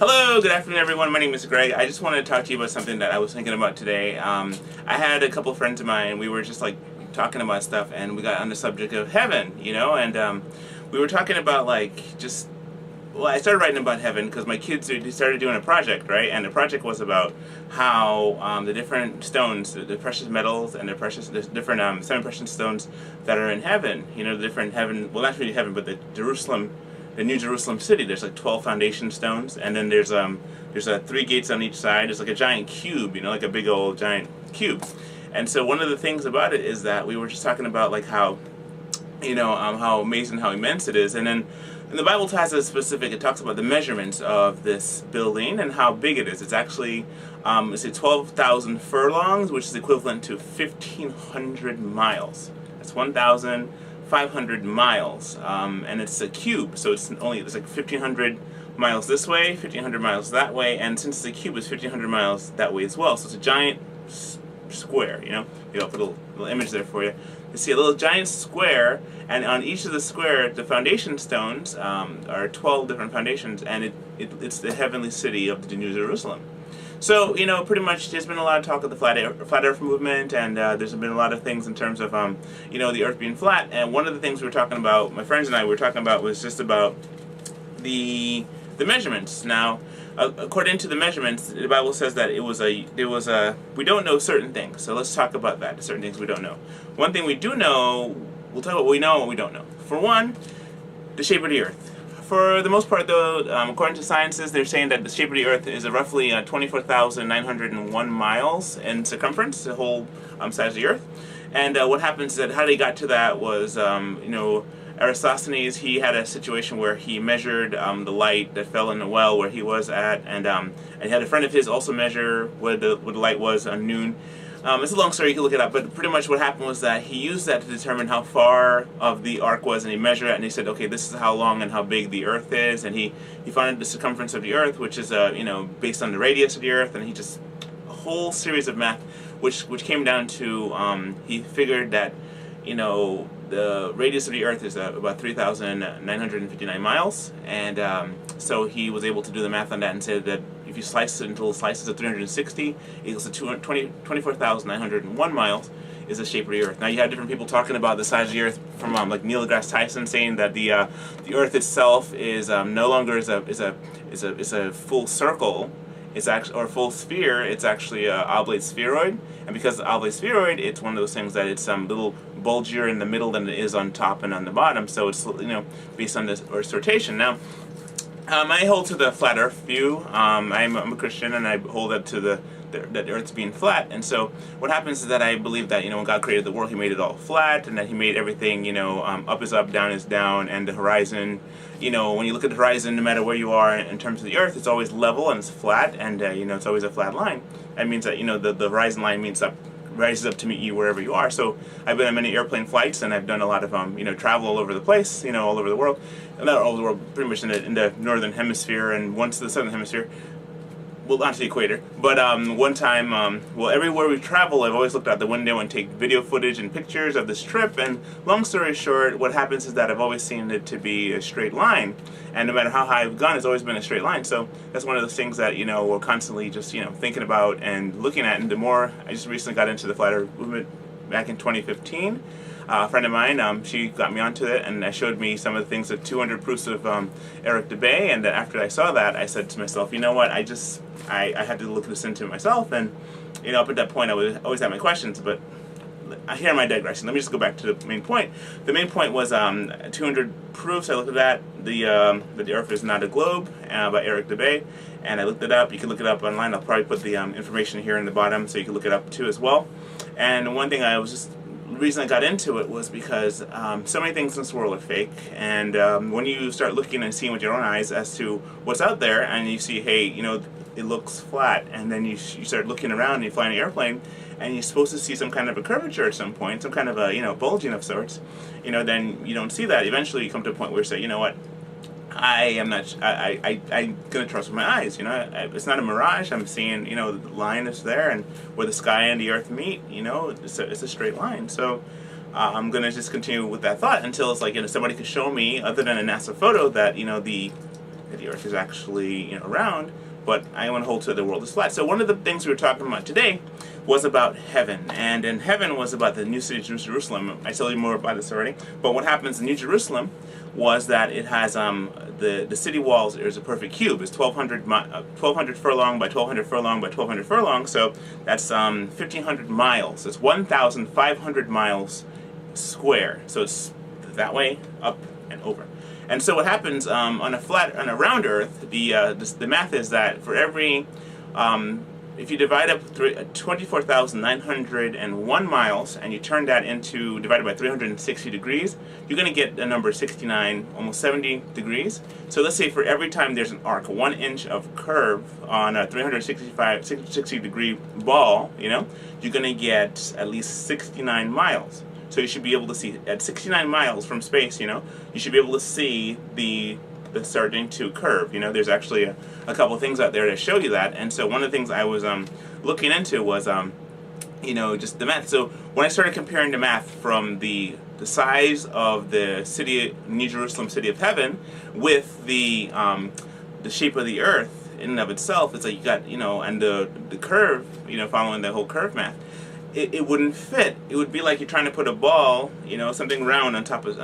Hello, good afternoon everyone. My name is Greg. I just wanted to talk to you about something that I was thinking about today. I had a couple friends of mine, we were just like talking about stuff, and we got on the subject of heaven, and we were talking about well, I started writing about heaven because my kids started doing a project, right? And the project was about how the different stones, the precious metals and the different semi-precious stones that are in heaven, the different heaven, well not really heaven, but the New Jerusalem city. There's like 12 foundation stones, and then there's 3 gates on each side. There's like a giant cube, like a big old giant cube. And so one of the things about it is that we were just talking about like how how amazing, how immense it is, and then the Bible has a specific. It talks about the measurements of this building and how big it is. It's actually it's 12,000 furlongs, which is equivalent to 1,500 miles. That's 1,500 miles, and it's a cube, so it's like 1,500 miles this way, 1,500 miles that way, and since it's a cube, it's 1,500 miles that way as well. So it's a giant square. I'll put a little image there for you. You see a little giant square, and on each of the square, the foundation stones are 12 different foundations, and it's the heavenly city of the New Jerusalem. So, pretty much there's been a lot of talk of the flat Earth movement, and there's been a lot of things in terms of, the Earth being flat. And one of the things we were talking about, my friends and I were talking about, was just about the measurements. Now, according to the measurements, the Bible says that we don't know certain things. So let's talk about that, certain things we don't know. One thing we do know, we'll talk about what we know and what we don't know. For one, the shape of the Earth. For the most part, though, according to sciences, they're saying that the shape of the Earth is roughly 24,901 miles in circumference, the whole size of the Earth. And what happens is that how they got to that was, Eratosthenes, he had a situation where he measured the light that fell in the well where he was at, and he had a friend of his also measure what the light was on noon. It's a long story, you can look it up, but pretty much what happened was that he used that to determine how far of the arc was, and he measured it, and he said, okay, this is how long and how big the Earth is, and he found the circumference of the Earth, which is based on the radius of the Earth, and he just a whole series of math, which came down to he figured that the radius of the Earth is about 3,959 miles, and so he was able to do the math on that and said that if you slice it into little slices of 360, equals to 24,901 miles is the shape of the Earth. Now you have different people talking about the size of the Earth, from like Neil deGrasse Tyson saying that the Earth itself is no longer is a full circle. It's actually, or full sphere, it's actually an oblate spheroid, and because it's oblate spheroid, it's one of those things that it's a little bulgier in the middle than it is on top and on the bottom, so it's based on this Earth's rotation. Now, I hold to the flat Earth view. I'm a Christian, and I hold that to that Earth's being flat. And so what happens is that I believe that when God created the world, He made it all flat, and that He made everything up is up, down is down, and the horizon. When you look at the horizon, no matter where you are in terms of the Earth, it's always level and it's flat, and it's always a flat line. That means that the horizon line rises up to meet you wherever you are. So I've been on many airplane flights, and I've done a lot of travel all over the place, all over the world. Not all over the world, pretty much in the northern hemisphere and once to the southern hemisphere. Well, not to the equator, but one time, everywhere we travel, I've always looked out the window and take video footage and pictures of this trip, and long story short, what happens is that I've always seen it to be a straight line, and no matter how high I've gone, it's always been a straight line. So that's one of those things that, we're constantly just, thinking about and looking at, and the more, I just recently got into the flat Earth movement back in 2015. A friend of mine, she got me onto it, and showed me some of the things, the 200 proofs of Eric DeBay, and after I saw that, I said to myself, you know what, I had to look this into myself, and up at that point I would always have my questions, but here am I digressing. Let me just go back to the main point. The main point was 200 proofs. I looked at that, the Earth is not a globe, by Eric DeBay, and I looked it up. You can look it up online. I'll probably put the information here in the bottom so you can look it up too as well. And one thing the reason I got into it was because so many things in this world are fake, and when you start looking and seeing with your own eyes as to what's out there, and you see, hey, it looks flat, and then you start looking around and you fly in an airplane, and you're supposed to see some kind of a curvature at some point, some kind of a bulging of sorts, then you don't see that. Eventually you come to a point where you say, you know what, I'm gonna trust with my eyes. It's not a mirage. I'm seeing, the line is there, and where the sky and the earth meet, it's a straight line. So I'm gonna just continue with that thought until it's like, somebody could show me, other than a NASA photo, that the that the earth is actually, round, but I want to hold to the world is flat. So one of the things we were talking about today was about heaven, and in heaven was about the new city of Jerusalem. I told you more about this already, but what happens in New Jerusalem was that it has the city walls is a perfect cube. It's 1,200 furlong by 1,200 furlong by 1,200 furlong, so that's 1,500 miles. It's 1,500 miles square. So it's that way, up and over. And so what happens on a round Earth, the math is that for every if you divide up 24,901 miles and you turn that into divided by 360 degrees, you're going to get the number 69, almost 70 degrees. So let's say for every time there's an arc, 1 inch of curve on a 60 degree ball, you're going to get at least 69 miles. So you should be able to see at 69 miles from space, you should be able to see the starting to curve. There's actually a couple things out there to show you that. And so one of the things I was looking into was just the math. So when I started comparing the math from the size of the city, New Jerusalem, city of heaven, with the shape of the earth in and of itself, it's like you got and the curve, following the whole curve math. It wouldn't fit. It would be like you're trying to put a ball, something round on top of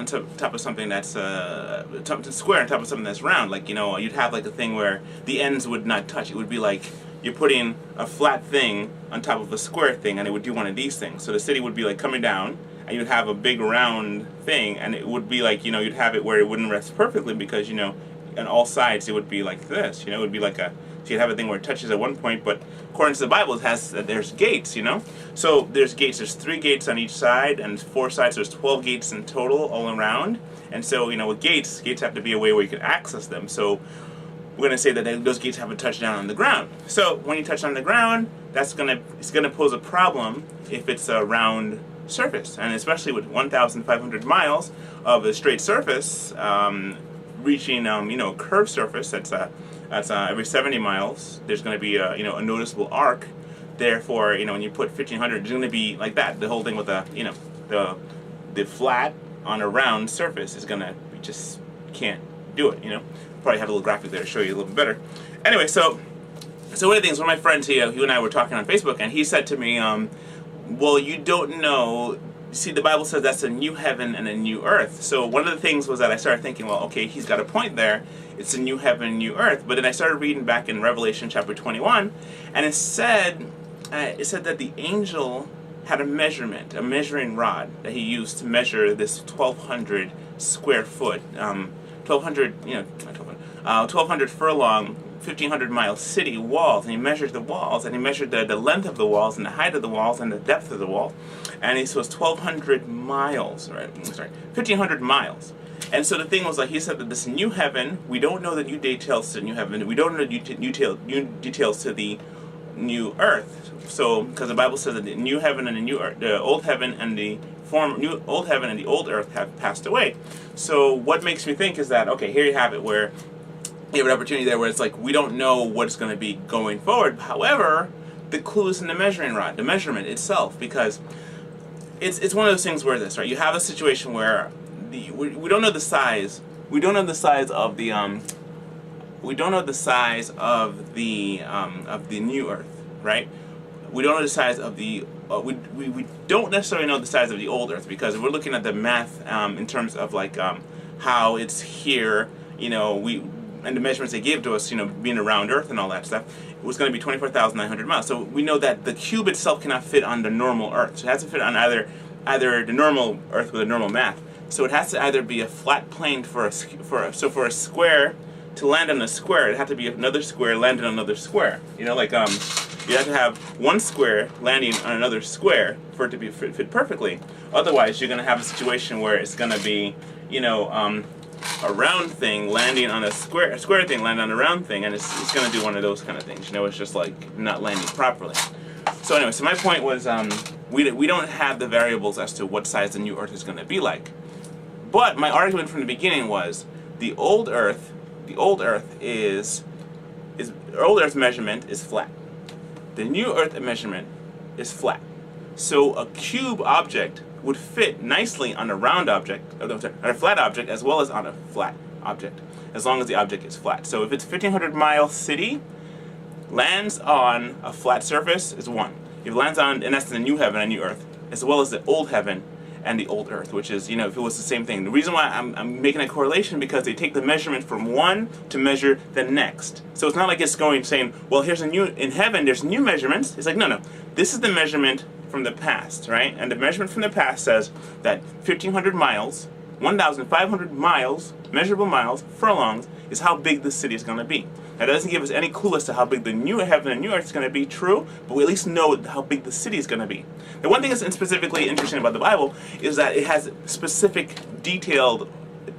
something that's square on top of something that's round. Like you'd have like a thing where the ends would not touch. It would be like you're putting a flat thing on top of a square thing, and it would do one of these things. So the city would be like coming down, and you'd have a big round thing, and it would be like you'd have it where it wouldn't rest perfectly because on all sides it would be like this. It would be like so you'd have a thing where it touches at one point, but according to the Bible, it has there's gates, So there's gates. There's 3 gates on each side, and 4 sides. So there's 12 gates in total all around. And so with gates have to be a way where you can access them. So we're going to say that those gates have to touch down on the ground. So when you touch on the ground, it's going to pose a problem if it's a round surface, and especially with 1,500 miles of a straight surface, reaching a curved surface that's every 70 miles, there's going to be a noticeable arc. Therefore, when you put 1,500, it's going to be like that. The whole thing with the flat on a round surface is going to, you just can't do it. Probably have a little graphic there to show you a little bit better. Anyway, so one of the things, one of my friends here, he and I were talking on Facebook, and he said to me, well, you don't know. See, the Bible says that's a new heaven and a new earth. So one of the things was that I started thinking, well, okay, he's got a point there. It's a new heaven and new earth. But then I started reading back in Revelation chapter 21, and it said that the angel had a measuring rod that he used to measure this 1,200 square foot, 1,200 furlong, 1,500 mile city walls, and he measured the walls, and he measured the length of the walls, and the height of the walls, and the depth of the wall, and it was 1,200 miles, 1,500 miles. And so the thing was, like, he said that this new heaven, we don't know the new details to the new heaven, we don't know the new details to the new earth. So, because the Bible says that the new heaven and the old heaven and the old heaven and the old earth have passed away. So what makes me think is that, okay, here you have it, where you have an opportunity there where it's like we don't know what it's going to be going forward. However, the clue is in the measuring rod, the measurement itself, because it's one of those things where you have a situation where we don't know the size. We don't know the size of the new earth, right? We don't know the size of the we don't necessarily know the size of the old earth, because if we're looking at the math in terms of how it's here, and the measurements they gave to us, being around Earth and all that stuff, it was going to be 24,900 miles. So we know that the cube itself cannot fit on the normal Earth. So it has to fit on either the normal Earth with a normal math. So it has to either be a flat plane for a square to land on a square. It has to be another square landing on another square. You have to have one square landing on another square for it to fit perfectly. Otherwise, you're going to have a situation where it's going to be, a round thing landing on a square thing landing on a round thing, and it's going to do one of those kind of things. It's just like not landing properly. So anyway, so my point was we don't have the variables as to what size the new Earth is going to be like. But my argument from the beginning was the old Earth's measurement is flat. The new Earth measurement is flat. So a cube object would fit nicely on a round object, on a flat object, as well as on a flat object. as long as the object is flat. So if it's 1,500-mile city, lands on a flat surface is 1. If it lands on, and that's the new heaven and new earth, as well as the old heaven and the old earth, which is, if it was the same thing. The reason why I'm making a correlation, because they take the measurement from one to measure the next. So it's not like it's saying, well, here's in heaven, there's new measurements. It's like, no, this is the measurement from the past, right? And the measurement from the past says that 1,500 miles, 1,500 miles, measurable miles, furlongs, is how big this city is going to be. That doesn't give us any clue as to how big the new heaven and new earth is going to be, true, but we at least know how big the city is going to be. The one thing that's specifically interesting about the Bible is that it has specific, detailed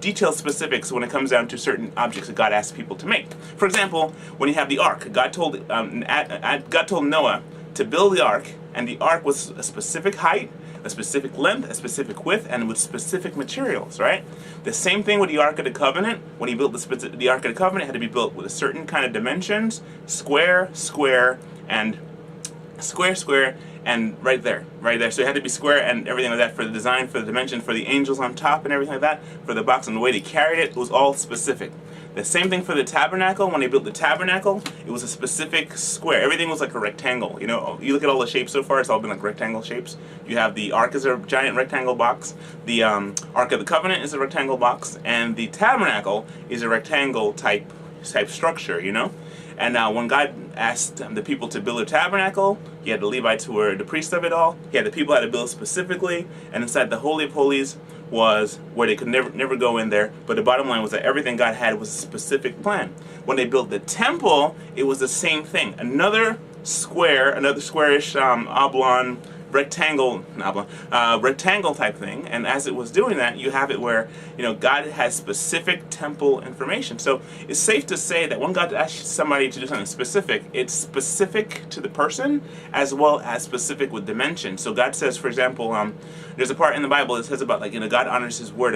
specifics when it comes down to certain objects that God asks people to make. For example, when you have the ark, God told Noah to build the ark, and the ark was a specific height, a specific length, a specific width, and with specific materials, right? The same thing with the Ark of the Covenant. When he built the Ark of the Covenant, it had to be built with a certain kind of dimensions, square, and square, and right there. So it had to be square and everything like that for the design, for the dimension, for the angels on top and everything like that, for the box and the way they carried it was all specific. The same thing for the tabernacle. When they built the tabernacle, it was a specific square. Everything was like a rectangle. You look at all the shapes so far, it's all been like rectangle shapes. You have the ark is a giant rectangle box. The Ark of the Covenant is a rectangle box. And the tabernacle is a rectangle type structure, And when God asked the people to build a tabernacle, he had the Levites who were the priests of it all. He had the people had to build specifically. And inside the Holy of Holies was where they could never go in there. But the bottom line was that everything God had was a specific plan. When they built the temple, it was the same thing. Another squarish oblong rectangle type thing, and as it was doing that, you have it where God has specific temple information. So it's safe to say that when God asks somebody to do something specific, it's specific to the person as well as specific with dimension. So God says, for example, there's a part in the Bible that says about God honors His word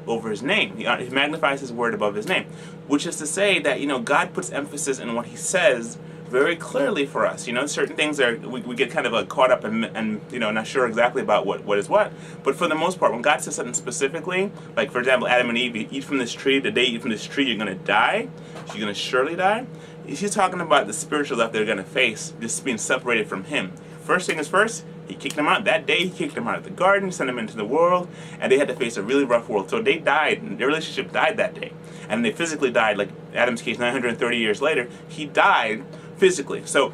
over His name. He magnifies His word above His name, which is to say that God puts emphasis in what He says very clearly for us. Certain things we get kind of caught up and not sure exactly about what is what. But for the most part, when God says something specifically, like for example, Adam and Eve, you eat from this tree, the day you eat from this tree, you're going to die. You're going to surely die. He's talking about the spiritual death they're going to face, just being separated from Him. First thing is first, He kicked them out. That day, He kicked them out of the garden, sent them into the world, and they had to face a really rough world. So they died, and their relationship died that day. And they physically died, like Adam's case, 930 years later, he died physically. So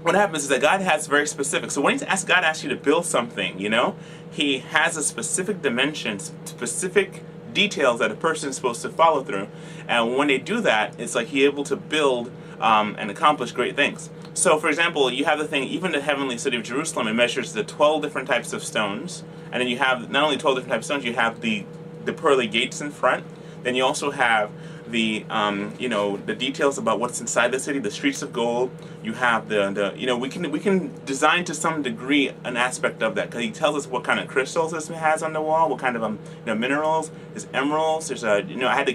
what happens is that God has very specific. So when God asks you to build something, He has a specific dimension, specific details that a person is supposed to follow through. And when they do that, it's like He's able to build and accomplish great things. So for example, you have the thing, even the heavenly city of Jerusalem, it measures the 12 different types of stones. And then you have not only 12 different types of stones, you have the pearly gates in front. Then you also have the details about what's inside the city, the streets of gold. You have we can design to some degree an aspect of that, because He tells us what kind of crystals this has on the wall, what kind of minerals. There's emeralds. There's I had my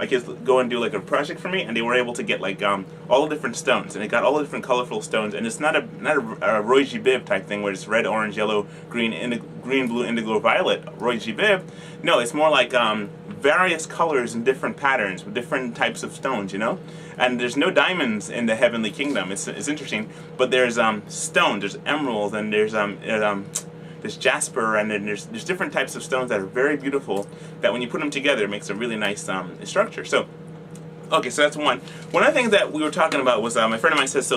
kids go and do like a project for me, and they were able to get like all the different stones, and they got all the different colorful stones. And it's not a Roy G. Biv type thing where it's red, orange, yellow, green, blue, indigo, violet. Roy G. Biv. No, it's more like various colors and different patterns with different types of stones, And there's no diamonds in the heavenly kingdom. It's interesting, but there's stone, there's emeralds, and there's jasper, and then there's different types of stones that are very beautiful. That when you put them together, it makes a really nice structure. So. Okay, so that's one. One of the things that we were talking about was my friend of mine says,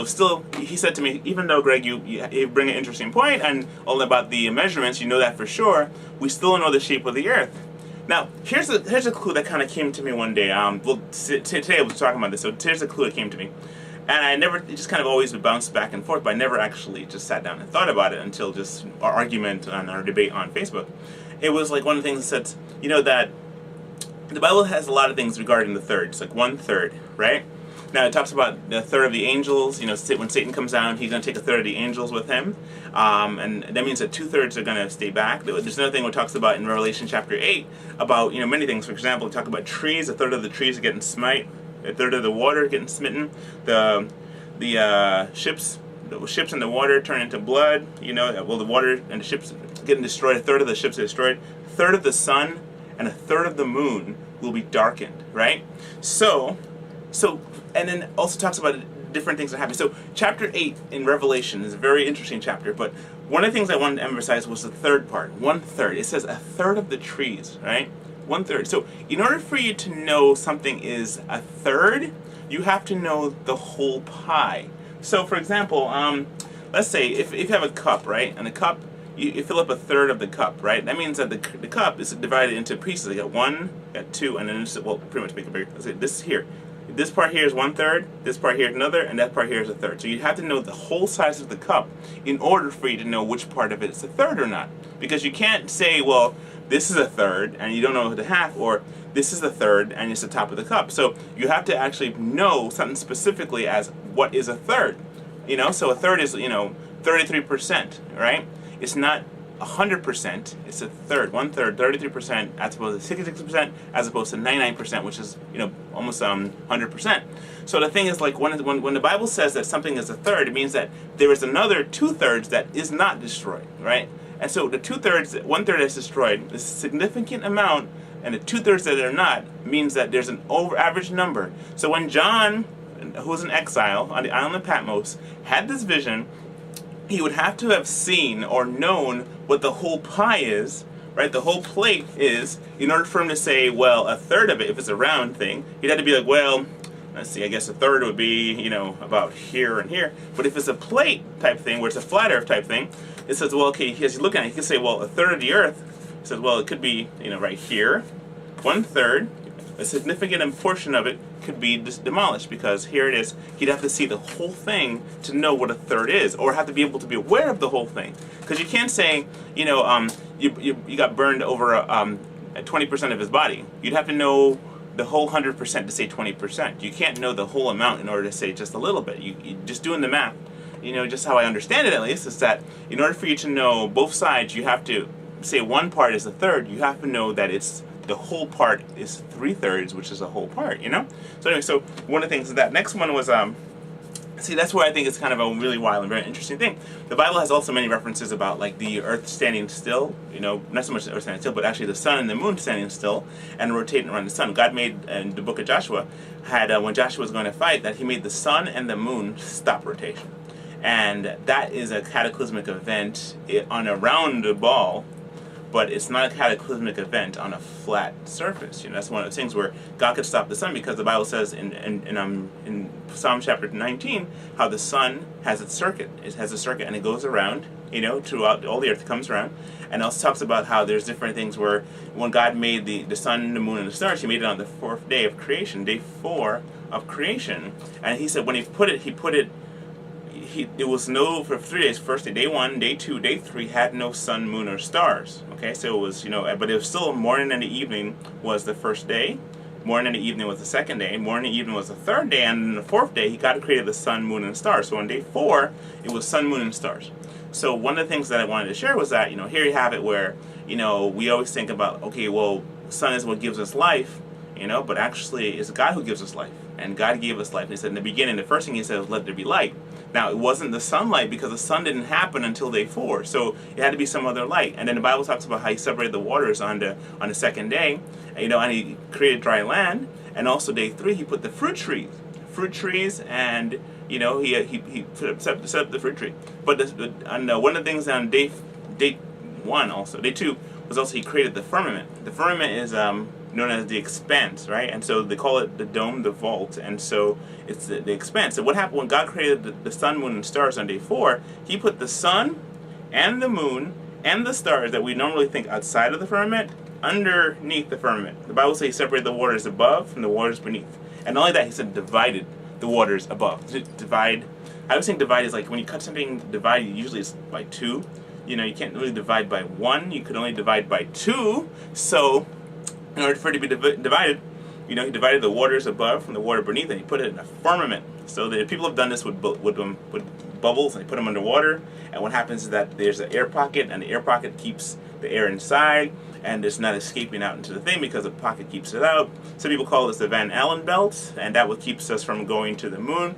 he said to me, even though, Greg, you bring an interesting point and all about the measurements, that for sure, we still don't know the shape of the earth. Now, here's a clue that kind of came to me one day. Today I was talking about this, so here's a clue that came to me. And it just kind of always bounced back and forth, but I never actually just sat down and thought about it until just our argument and our debate on Facebook. It was like one of the things that said, that the Bible has a lot of things regarding the third. It's like 1/3, right? Now it talks about the third of the angels. When Satan comes down, he's going to take a third of the angels with him, and that means that 2/3 are going to stay back. There's another thing it talks about in Revelation chapter 8 about many things. For example, it talks about trees. A third of the trees are getting smite. A third of the water getting smitten. The ships in the water turn into blood. The water and the ships getting destroyed. A third of the ships are destroyed. A third of the sun and a third of the moon will be darkened, right? So, and then also talks about different things that happen. So chapter 8 in Revelation is a very interesting chapter, but one of the things I wanted to emphasize was the third part, 1/3. It says a third of the trees, right? 1/3. So in order for you to know something is a third, you have to know the whole pie. So for example, let's say if you have a cup, right? And the cup, you fill up a third of the cup, right? That means that the cup is divided into pieces. You got 1, you got 2, and then it's, well, pretty much make it bigger. Let's say this here. This part here is 1/3, this part here is another, and that part here is a third. So you have to know the whole size of the cup in order for you to know which part of it is a third or not. Because you can't say, well, this is a third, and you don't know the half, or this is a third, and it's the top of the cup. So you have to actually know something specifically as what is a third. So a third is, 33%, right? It's not 100%, it's a third, 1/3, 33%, as opposed to 66%, as opposed to 99%, which is, almost 100%. So the thing is, like, when the Bible says that something is a third, it means that there is another 2/3 that is not destroyed, right? And so the 2/3, 1/3 that's destroyed is a significant amount, and the 2/3 that are not means that there's an average number. So when John, who was in exile on the island of Patmos, had this vision, he would have to have seen or known what the whole pie is, right? The whole plate is, in order for him to say, well, a third of it, if it's a round thing, he'd have to be like, well, let's see, I guess a third would be, about here and here. But if it's a plate type thing, where it's a flat earth type thing, it says, well, okay, as you look at it, he can say, well, a third of the earth, he says, well, it could be, right here, 1/3, a significant portion of it could be demolished, because here it is. He'd have to see the whole thing to know what a third is, or have to be able to be aware of the whole thing. Because you can't say, you got burned over 20% of his body. You'd have to know the whole 100% to say 20%. You can't know the whole amount in order to say just a little bit. You just doing the math. Just how I understand it, at least, is that in order for you to know both sides, you have to say one part is a third. You have to know that it's the whole part is 3/3, which is a whole part, So anyway, so one of the things that next one was, see, that's where I think it's kind of a really wild and very interesting thing. The Bible has also many references about, like, the earth standing still, not so much the earth standing still, but actually the sun and the moon standing still and rotating around the sun. God made, in the book of Joshua, when Joshua was going to fight, that he made the sun and the moon stop rotation. And that is a cataclysmic event on a round ball, but it's not a cataclysmic event on a flat surface. That's one of the things where God could stop the sun, because the Bible says in Psalm chapter 19 how the sun has its circuit. It has a circuit and it goes around, throughout all the earth. It comes around, and also talks about how there's different things where when God made the sun, the moon, and the stars, He made it on the 4th day of creation, day 4 of creation. And He said when He put it. It was for 3 days. First day, day 1, day 2, day 3 had no sun, moon, or stars. Okay, so it was, but it was still morning and the evening was the first day, morning and the evening was the second day, morning and evening was the third day, and then the 4th day, God created the sun, moon, and stars. So on day 4, it was sun, moon, and stars. So one of the things that I wanted to share was that, here you have it where, we always think about, okay, well, sun is what gives us life, but actually it's God who gives us life. And God gave us life. And He said in the beginning, the first thing He said was, let there be light. Now, it wasn't the sunlight, because the sun didn't happen until day 4. So it had to be some other light. And then the Bible talks about how He separated the waters on the second day, and He created dry land. And also day 3, He put the fruit trees, and He set up the fruit tree. But one of the things on day 1 also, day 2, was also He created the firmament. The firmament is known as the expanse, right? And so they call it the dome, the vault, and so it's the expanse. So what happened when God created the sun, moon, and stars on day 4? He put the sun and the moon and the stars that we normally think outside of the firmament underneath the firmament. The Bible says He separated the waters above from the waters beneath. And not only that, He said divided the waters above. Divide. I always think divide is like when you cut something, divide usually is by 2. You can't really divide by 1. You could only divide by 2. So in order for it to be divided, He divided the waters above from the water beneath, and He put it in a firmament. So the people have done this with bubbles, and they put them underwater. And what happens is that there's an air pocket, and the air pocket keeps the air inside, and it's not escaping out into the thing because the pocket keeps it out. Some people call this the Van Allen belt, and that what keeps us from going to the moon.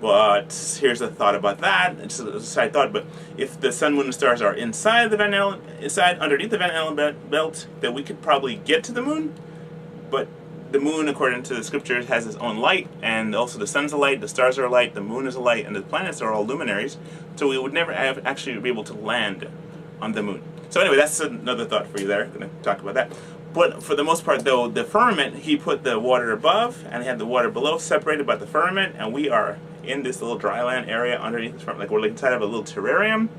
But here's a thought about that. It's a side thought. But if the sun, moon, and stars are underneath the Van Allen belt, then we could probably get to the moon. But the moon, according to the scriptures, has its own light, and also the sun's a light, the stars are a light, the moon is a light, and the planets are all luminaries. So we would never actually be able to land on the moon. So anyway, that's another thought for you there. I'm going to talk about that. But for the most part, though, the firmament, he put the water above, and he had the water below, separated by the firmament, and we are in this little dry land area underneath this firmament. Like we're inside of a little terrarium,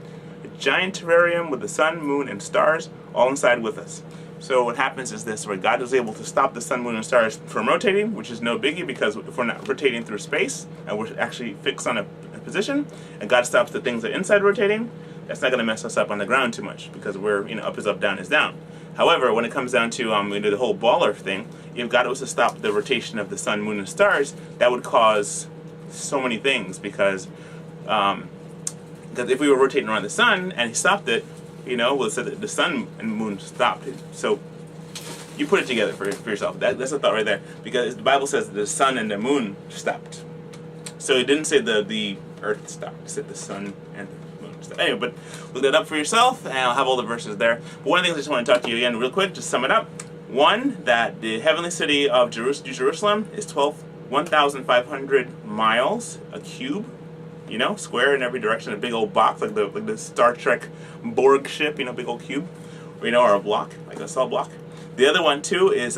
a giant terrarium with the sun, moon, and stars all inside with us. So what happens is this, where God is able to stop the sun, moon, and stars from rotating, which is no biggie, because if we're not rotating through space, and we're actually fixed on a position, and God stops the things that are inside rotating, that's not going to mess us up on the ground too much, because we're, up is up, down is down. However, when it comes down to the whole baller thing, if God was to stop the rotation of the sun, moon, and stars, that would cause so many things, because if we were rotating around the sun and he stopped it, well, it said that the sun and moon stopped it. So you put it together for yourself. That's a thought right there, because the Bible says that the sun and the moon stopped. So it didn't say the earth stopped. It said the sun and the moon stopped. Anyway, but look that up for yourself, and I'll have all the verses there. But one of the things I just want to talk to you again real quick, just sum it up. One, that the heavenly city of Jerusalem is 1,500 miles, a cube. Square in every direction, a big old box, like the Star Trek Borg ship, big old cube, or a block, like a cell block. The other one, too, is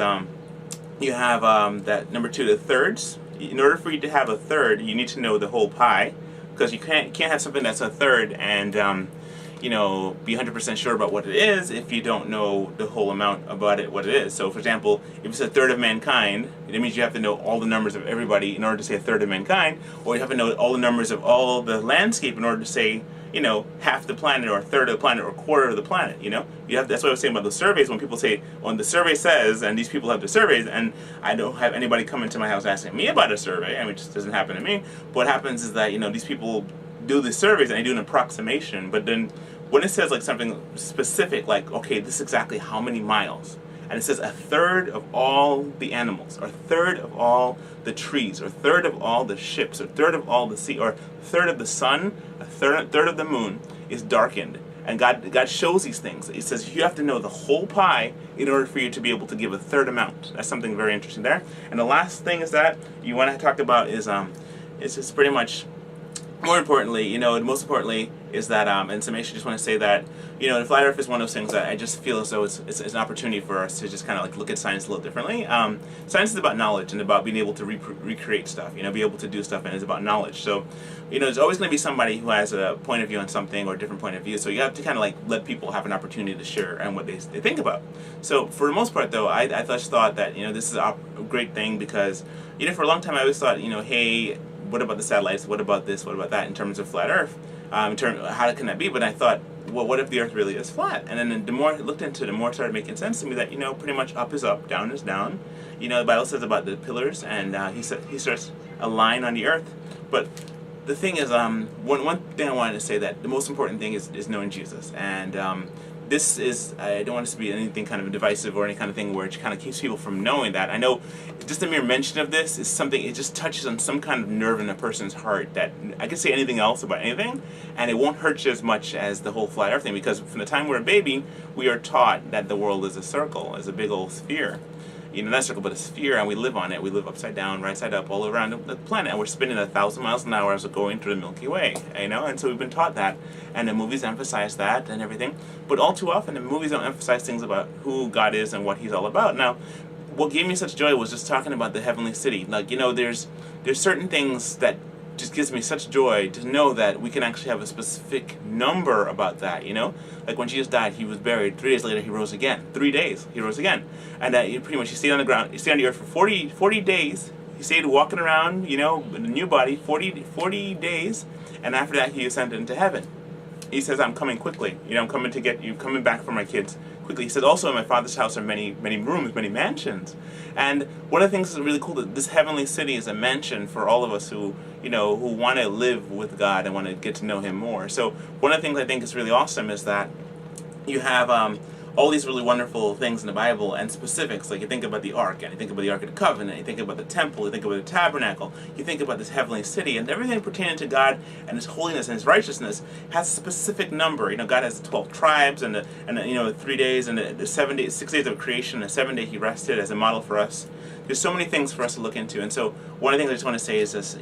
you have that number 2, the thirds. In order for you to have a third, you need to know the whole pie, because you can't have something that's a third and be 100% sure about what it is if you don't know the whole amount about it, what it is. So, for example, if it's a third of mankind, it means you have to know all the numbers of everybody in order to say a third of mankind, or you have to know all the numbers of all the landscape in order to say, half the planet, or a third of the planet, or a quarter of the planet. That's what I was saying about the surveys. When people say, when the survey says, and these people have the surveys, and I don't have anybody come into my house asking me about a survey, it just doesn't happen to me. But what happens is that these people do the surveys and they do an approximation, but then when it says like something specific, like, okay, this is exactly how many miles, and it says a third of all the animals, or a third of all the trees, or a third of all the ships, or a third of all the sea, or a third of the sun, a third of the moon is darkened. And God shows these things. He says you have to know the whole pie in order for you to be able to give a third amount. That's something very interesting there. And the last thing is that you want to talk about is it's just pretty much, more importantly, most importantly, is that, and summation, just want to say that, the flat earth is one of those things that I just feel as though it's an opportunity for us to just kind of like look at science a little differently. Science is about knowledge and about being able to recreate stuff, be able to do stuff, and it's about knowledge. So, there's always going to be somebody who has a point of view on something, or a different point of view, so you have to kind of like let people have an opportunity to share and what they think about. So, for the most part, though, I just thought that, this is a great thing, because, for a long time I always thought, hey, what about the satellites? What about this? What about that? In terms of flat Earth, how can that be? But I thought, well, what if the Earth really is flat? And then the more I looked into it, the more it started making sense to me that pretty much up is up, down is down. The Bible says about the pillars, and he starts a line on the Earth. But the thing is, one thing I wanted to say, that the most important thing is knowing Jesus, and this is, I don't want this to be anything kind of divisive or any kind of thing where it kind of keeps people from knowing that. I know just the mere mention of this is something, it just touches on some kind of nerve in a person's heart that I could say anything else about anything, and it won't hurt you as much as the whole flat earth thing, because from the time we're a baby, we are taught that the world is a circle, is a big old sphere. Not a circle, but a sphere, and we live on it. We live upside down, right side up, all around the planet, and we're spinning 1,000 miles an hour as we're going through the Milky Way, and so we've been taught that, and the movies emphasize that and everything, but all too often the movies don't emphasize things about who God is and what He's all about. Now, what gave me such joy was just talking about the heavenly city. Like, there's certain things that just gives me such joy to know that we can actually have a specific number about that, Like when Jesus died, He was buried. 3 days later, He rose again. 3 days, He rose again. And pretty much He stayed on the ground, He stayed on the earth for 40 days. He stayed walking around, in a new body, 40 days. And after that, He ascended into heaven. He says, I'm coming quickly. I'm coming to get you, coming back for my kids quickly. He said, also in my Father's house are many rooms, many mansions. And one of the things that's really cool, that this heavenly city is a mansion for all of us who want to live with God and want to get to know Him more. So one of the things I think is really awesome is that you have all these really wonderful things in the Bible and specifics. Like you think about the Ark, and you think about the Ark of the Covenant, you think about the temple, you think about the tabernacle, you think about this heavenly city, and everything pertaining to God and His holiness and His righteousness has a specific number. You know, God has 12 tribes, and 3 days, and the 7 days, 6 days of creation, and the 7th day He rested as a model for us. There's so many things for us to look into, and so one of the things I just want to say is this,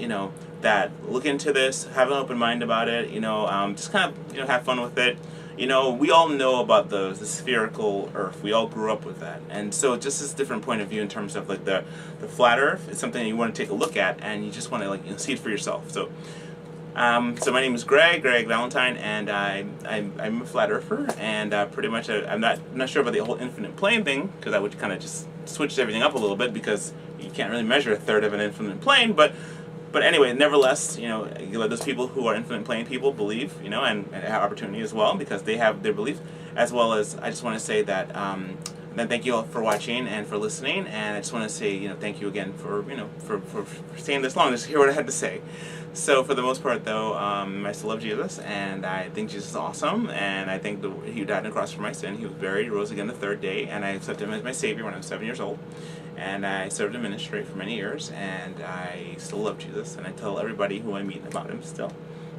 that look into this, have an open mind about it, just kind of, have fun with it. We all know about the spherical Earth. We all grew up with that, and so just this different point of view in terms of like the flat Earth is something that you want to take a look at, and you just want to see it for yourself. So, so my name is Greg Valentine, and I'm a flat earther, and pretty much I'm not sure about the whole infinite plane thing, because I would kind of just switch everything up a little bit, because you can't really measure a third of an infinite plane, but anyway, nevertheless, you let those people who are infinite plane people believe, and have opportunity as well, because they have their belief, as well as I just want to say that then thank you all for watching and for listening, and I just want to say, thank you again for staying this long, just to hear what I had to say. So for the most part, though, I still love Jesus, and I think Jesus is awesome, and I think He died on the cross for my sin. He was buried, rose again the 3rd day, and I accepted Him as my Savior when I was 7 years old. And I served in ministry for many years, and I still love Jesus, and I tell everybody who I meet about Him still.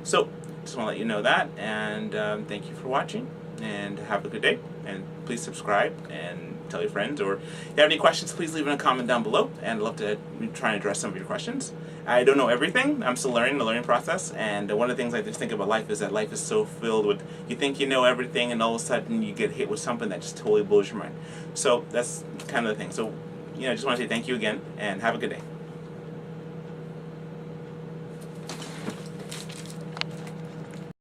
So, just want to let you know that, and thank you for watching, and have a good day, and please subscribe, and tell your friends, or if you have any questions, please leave in a comment down below, and I'd love to try and address some of your questions. I don't know everything. I'm still learning, the learning process, and one of the things I just think about life is that life is so filled with, you think you know everything, and all of a sudden you get hit with something that just totally blows your mind. So, that's kind of the thing. So, I just want to say thank you again, and have a good day.